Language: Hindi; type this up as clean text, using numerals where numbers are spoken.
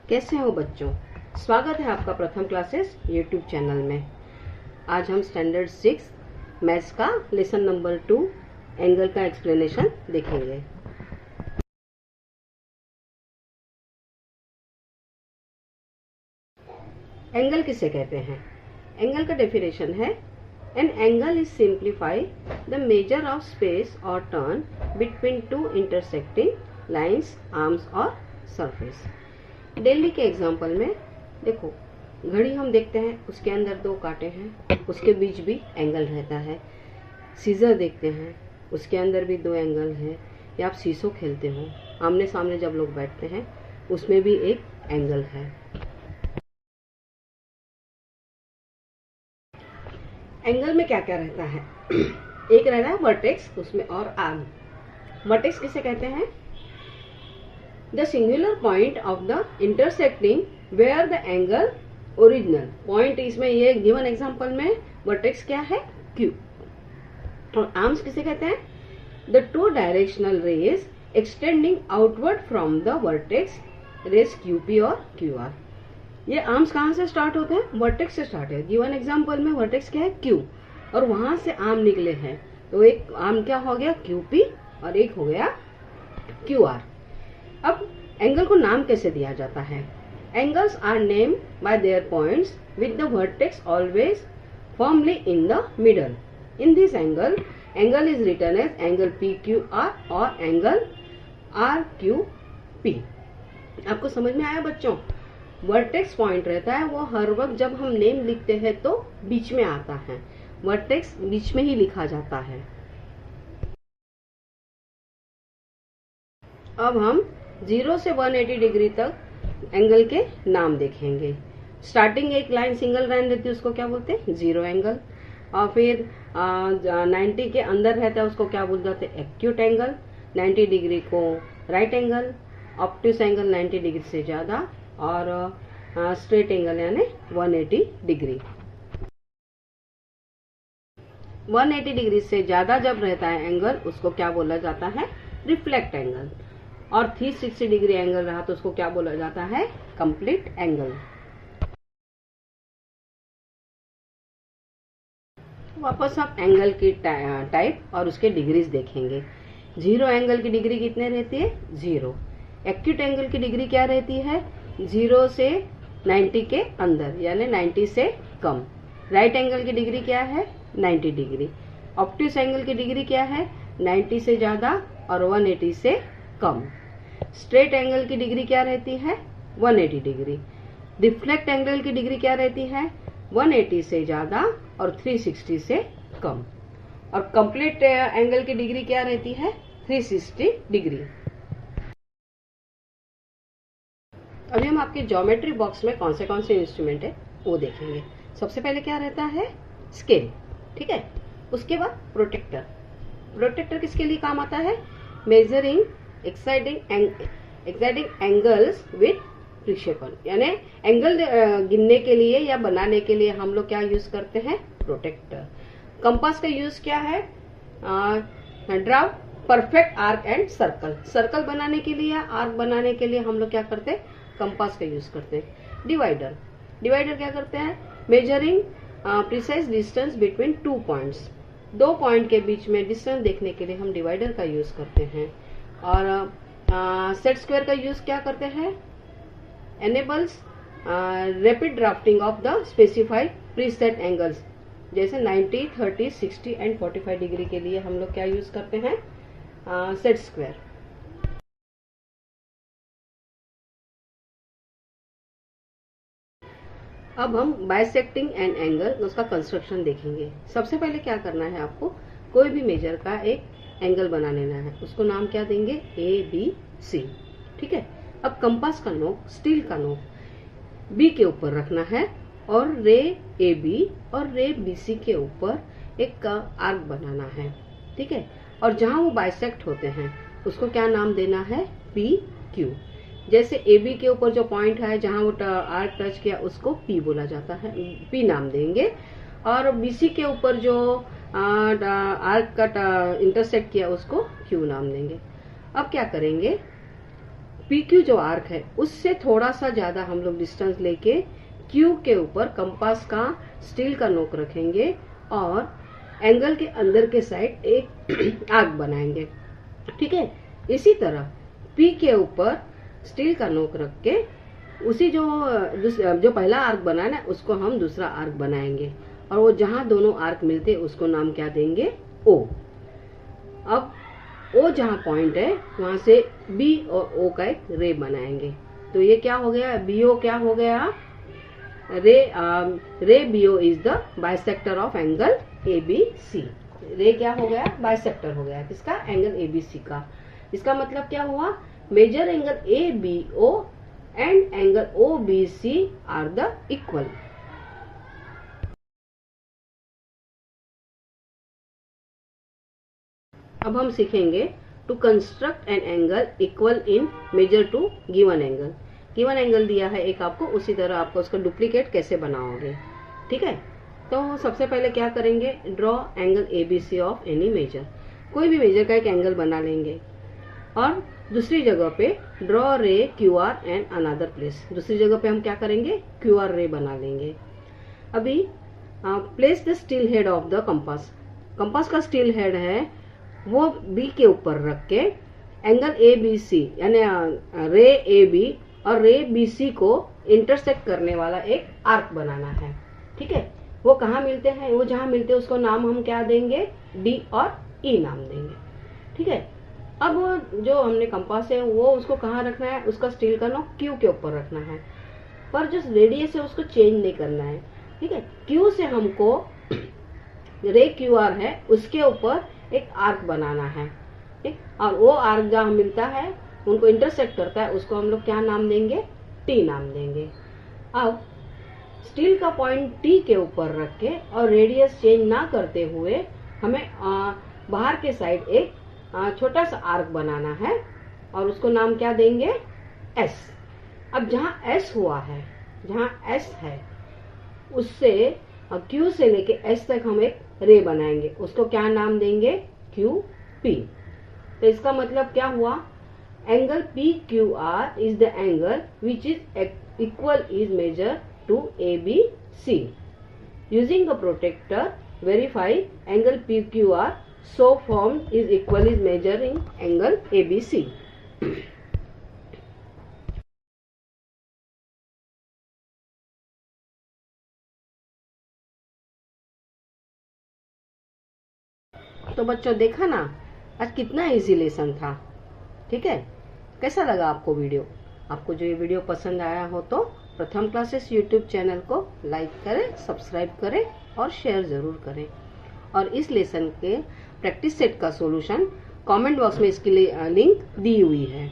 कैसे हो बच्चों। स्वागत है आपका प्रथम क्लासेस यूट्यूब चैनल में। आज हम स्टैंडर्ड 6 मैथ्स का लेसन नंबर 2 एंगल का एक्सप्लेनेशन देखेंगे। एंगल किसे कहते हैं? एंगल का डेफिनेशन है, an angle is simplify the measure of space और turn between two intersecting lines, arms और सरफेस। डेली के एग्जाम्पल में देखो, घड़ी हम देखते हैं, उसके अंदर 2 कांटे हैं, उसके बीच भी एंगल रहता है। सीजर देखते हैं, उसके अंदर भी 2 एंगल है। या आप शीशो खेलते हो, आमने सामने जब लोग बैठते हैं उसमें भी एक एंगल है। एंगल में क्या क्या रहता है? एक रहता है वर्टेक्स, उसमें और आर्म। वर्टेक्स किसे कहते हैं? The singular point of the intersecting where the angle original point, इसमें ये given example में vertex क्या है? Q। और arms किसे कहते हैं? The two directional rays extending outward from the vertex rays QP और QR। ये arms कहाँ से स्टार्ट होते हैं? vertex से स्टार्ट है। given example में vertex क्या है? Q, और वहां से arm निकले हैं, तो एक arm क्या हो गया? QP, और एक हो गया QR। अब एंगल को नाम कैसे दिया जाता है? Angles are name by their points with the vertex always firmly in the middle. In this angle is written as angle PQR और एंगल RQP। आपको समझ में आया बच्चों? वर्टेक्स पॉइंट रहता है, वो हर वक्त जब हम नेम लिखते हैं तो बीच में आता है। वर्टेक्स बीच में ही लिखा जाता है। अब हम 0 से 180 डिग्री तक एंगल के नाम देखेंगे। स्टार्टिंग एक लाइन सिंगल लाइन रहती है, उसको क्या बोलते हैं? 0 एंगल। और फिर 90 के अंदर रहता है, उसको क्या बोल जाते हैं? Acute angle. 90 डिग्री को right angle, obtuse angle 90 degree से ज्यादा, और स्ट्रेट एंगल यानी 180 डिग्री। 180 डिग्री से ज्यादा जब रहता है एंगल, उसको क्या बोला जाता है? Reflect angle. और 360 डिग्री एंगल रहा तो उसको क्या बोला जाता है? Complete angle. वापस आप एंगल की टाइप और उसके डिग्रीज देखेंगे। 0 एंगल की डिग्री कितने रहती है? 0। एक्यूट एंगल की डिग्री क्या रहती है? 0 से 90 के अंदर यानी 90 से कम। राइट एंगल की डिग्री क्या है? 90 डिग्री। ऑब्ट्यूस एंगल की डिग्री क्या है? 90 से ज्यादा और 180 से कम। स्ट्रेट एंगल की डिग्री क्या रहती है? 180 डिग्री। रिफ्लेक्ट एंगल की डिग्री क्या रहती है? 180 से ज्यादा और 360 से कम। और कंप्लीट एंगल की डिग्री क्या रहती है? 360 डिग्री। अभी हम आपके ज्योमेट्री बॉक्स में कौन से इंस्ट्रूमेंट है वो देखेंगे। सबसे पहले क्या रहता है? स्केल, ठीक है। उसके बाद प्रोटेक्टर। प्रोटेक्टर किसके लिए काम आता है? मेजरिंग एक्साइटिंग एंगल्स विथ प्रक्षेपण, यानी एंगल गिनने के लिए या बनाने के लिए हम लोग क्या यूज करते हैं? प्रोटेक्टर। कंपास का यूज क्या है? Draw perfect arc and circle. Circle बनाने के लिए या आर्क बनाने के लिए हम लोग क्या करते हैं? कंपास का यूज करते हैं। डिवाइडर। डिवाइडर क्या करते हैं? Measuring precise distance between 2 points. 2 point के बीच में डिस्टेंस देखने के लिए हम डिवाइडर का यूज करते हैं। और सेट स्क्वायर का यूज क्या करते हैं? Enables rapid drafting of the specified preset angles. जैसे 90, 30, 60 एंड 45 डिग्री के लिए हम लोग क्या यूज करते हैं? Set square. अब हम बाइसेक्टिंग एन एंगल, उसका कंस्ट्रक्शन देखेंगे। सबसे पहले क्या करना है आपको? कोई भी मेजर का एक एंगल बना लेना है। उसको नाम क्या देंगे? ABC, ठीक है। अब कंपास का नोक, स्टील का नोक B के ऊपर रखना है और रे AB और रे BC के ऊपर एक आर्क बनाना है, ठीक है। और जहां वो बाइसेक्ट होते हैं उसको क्या नाम देना है? PQ। जैसे AB के ऊपर जो पॉइंट है जहां वो आर्क टच किया उसको P बोला जाता है, P नाम देंगे। और BC के ऊपर जो आर्क का इंटरसेक्ट किया उसको Q नाम देंगे। अब क्या करेंगे? PQ जो आर्क है उससे थोड़ा सा ज्यादा हम लोग डिस्टेंस लेके Q के ऊपर कंपास का स्टील का नोक रखेंगे और एंगल के अंदर के साइड एक आर्क बनाएंगे। ठीक है, इसी तरह P के ऊपर स्टील का नोक रख के उसी जो पहला आर्क बना ना उसको हम दूसरा आर्क बनाएंगे और वो जहां दोनों आर्क मिलते उसको नाम क्या देंगे? O। अब O जहां पॉइंट है वहां से B और O का एक रे बनाएंगे। तो ये क्या हो गया? BO क्या हो गया? रे BO is the bisector of angle ABC। रे क्या हो गया? बाइसेक्टर हो गया किसका? एंगल ABC का। इसका मतलब क्या हुआ? Measure angle ABO and angle OBC are the equal. अब हम सीखेंगे to construct an angle equal in measure to given angle. Given angle दिया है एक आपको, उसी तरह आपको उसका डुप्लीकेट कैसे बनाओगे। ठीक है, तो सबसे पहले क्या करेंगे? Draw angle ABC of any measure. कोई भी मेजर का एक एंगल बना लेंगे और दूसरी जगह पे ड्रॉ रे QR एंड अनदर प्लेस। दूसरी जगह पे हम क्या करेंगे? QR रे बना लेंगे। अभी place the steel head of the compass. Compass का स्टील हेड है वो B के ऊपर रख के एंगल ABC यानी रे AB और रे BC को इंटरसेक्ट करने वाला एक आर्क बनाना है। ठीक है, वो कहाँ मिलते हैं? वो जहां मिलते हैं उसको नाम हम क्या देंगे? D और E नाम देंगे। ठीक है, अब जो हमने कंपास है वो उसको कहाँ रखना है? उसका स्टील का नोक Q के ऊपर रखना है, पर जो रेडियस है उसको चेंज नहीं करना है। ठीक है, Q से हमको रे QR है उसके ऊपर एक आर्क बनाना है। ठीक, और वो आर्क जहाँ मिलता है उनको इंटरसेक्ट करता है उसको हम लोग क्या नाम देंगे? T नाम देंगे। अब स्टील का पॉइंट T के ऊपर रख के और रेडियस चेंज ना करते हुए हमें बाहर के साइड एक छोटा सा आर्क बनाना है और उसको नाम क्या देंगे? S। अब जहां S हुआ है, जहां S है उससे Q से लेके S तक हम एक रे बनाएंगे, उसको क्या नाम देंगे? QP। तो इसका मतलब क्या हुआ? Angle PQR is the angle which is equal is measure to ABC। Using the protractor verify angle PQR so formed is equal is measuring angle ABC। तो बच्चों देखा ना आज कितना इजी लेसन था। ठीक है, कैसा लगा आपको वीडियो? आपको जो ये वीडियो पसंद आया हो तो प्रथम क्लासेस यूट्यूब चैनल को लाइक करें, सब्सक्राइब करें और शेयर जरूर करें। और इस लेसन के प्रैक्टिस सेट का सॉल्यूशन कमेंट बॉक्स में इसके लिए लिंक दी हुई है।